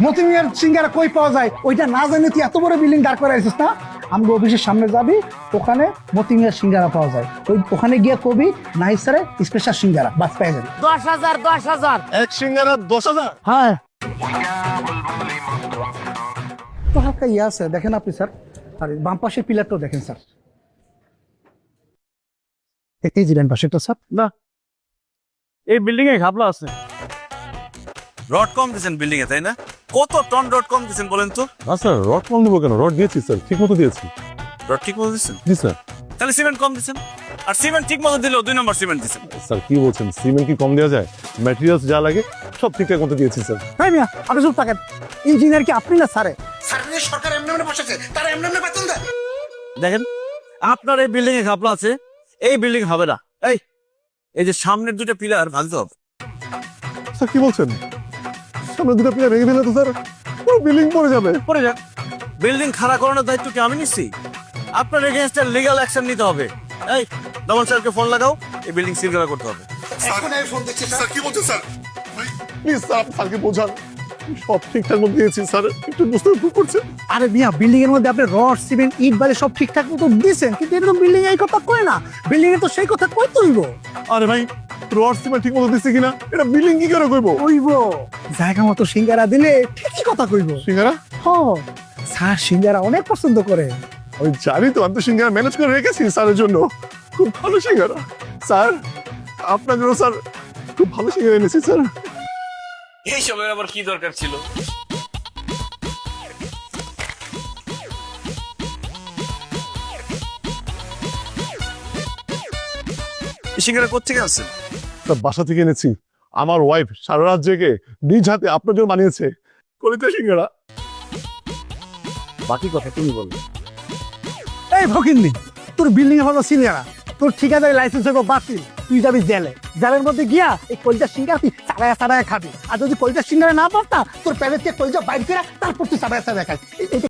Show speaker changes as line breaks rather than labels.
মতিমিয়ার সিঙ্গারা কই পাওয়া যায় ওইটা না জানি তুই এত বড় বিল্ডিং দাঁড় করে আসিস না? আমগো অফিসের সামনে যাবি, ওখানে মতিমিয়ার সিঙ্গারা পাওয়া যায়, ওখানে গিয়ে কবি নাহিদ স্যারের স্পেশাল সিঙ্গারা বাস পেয়ে যাবি।
10,000 10,000।
এক সিঙ্গারা 10,000?
হ্যাঁ তো হালকা ইয়ে আছে, দেখেন আপনি স্যার, আর বাম পাশের পিলারটাও দেখেন স্যার, এই যে ডান পাশেরটা স্যার।
না, এই বিল্ডিং এ ঘাপলা আছে।
রড কম দিয়েছেন বিল্ডিং এ, তাই না? কত টন রড কম দিয়েছেন বলেন তো?
না স্যার, রড কম দেবো কেন? রড দিয়েছি স্যার, ঠিক মতো দিয়েছি।
রড ঠিক মতো দিয়েছেন?
জি স্যার।
তাহলে সিমেন্ট কম দিয়েছেন। আর সিমেন্ট ঠিক মতো দিলেও 2 নম্বর সিমেন্ট দিয়েছেন।
স্যার কি বলছেন, সিমেন্ট কি কম দেওয়া যায়? ম্যাটেরিয়ালস যা লাগে সব ঠিকঠাক মতো দিয়েছি স্যার।
হ্যাঁ মিয়া, আপনি চুপ থাকেন। ইঞ্জিনিয়ার কি আপনি না স্যারে?
সরকার এমনি এমনি বসেছে, তারা এমনি এমনি বেতন দেয়।
দেখেন, আপনার এই বিল্ডিং এ ঘাপলা আছে, এই বিল্ডিং হবে না। এই যে সামনের 2টা পিলার ভাঙতে হবে।
স্যার কি বলছেন? সামনে দুটো পিলার ভেঙে দিলে তো স্যার পুরো বিল্ডিং পড়ে যাবে।
পরে যাক, বিল্ডিং খাড়া করানোর দায়িত্ব কি আমি নিচ্ছি? আপনার এগেইনস্টে লিগ্যাল অ্যাকশন নিতে হবে। এই দমন স্যারকে ফোন লাগাও, এই বিল্ডিং সিল করা করতে হবে।
এখন আমি ফোন দিচ্ছি
স্যার কি বলছেন স্যার? প্লিজ স্যার, আপনি স্যারকে বোঝান। সব ঠিকঠাক মতো দিয়েছি স্যার, একটু বুঝতে ভুল করছে।
আরে মিয়া, বিল্ডিং এর মধ্যে আপনি রড সিমেন্ট ইট বালি সব ঠিকঠাক মতো দিয়েছেন, কিন্তু এটা তো বিল্ডিং এই কথা কয় না। বিল্ডিং এ তো সেই কথা কই তুইব
আরে ভাই, রড সিমেন্ট ঠিক মতো দিচ্ছে কিনা এটা বিল্ডিং কি করে কইবো?
কইব জায়গা মতো সিঙ্গারা দিলে ঠিকই কথা কইব।
সিঙ্গারা?
হ, স্যার সিঙ্গারা অনেক পছন্দ করে।
আমি জানি তো, আমি তো সিঙ্গারা ম্যানেজ করে রেখেছি স্যারের জন্য। খুব ভালো সিঙ্গারা স্যার, আপনার জন্য স্যার খুব ভালো সিঙ্গারা এনেছি স্যার।
এই সবের আবার কি দরকার ছিল? সিঙ্গারা কোথেকে আসছেন?
স্যার বাসা থেকে এনেছি, আমার ওয়াইফ সারা রাত জেগে নিজ হাতে আপনার জন্য বানিয়েছে কলিতে সিঙ্গারা।
বাকি কথা তুমি বলো।
এই ফকিন্নি, তোর বিল্ডিং এ হলো সিঙ্গারা, তোর ঠিকাদারি লাইসেন্স হইব বাতিল, তুই যাবি জেলে। জেলের মধ্যে গিয়া এই কলজার সিঙ্গারা তুই চাড়ায়া চাড়ায়া খাবি। আর যদি কলজার সিঙ্গারা না পারতা, তোর প্যালেট থেকে কলজা বাইর করে তারপর তুই চাড়ায়া চাড়ায়া খাই।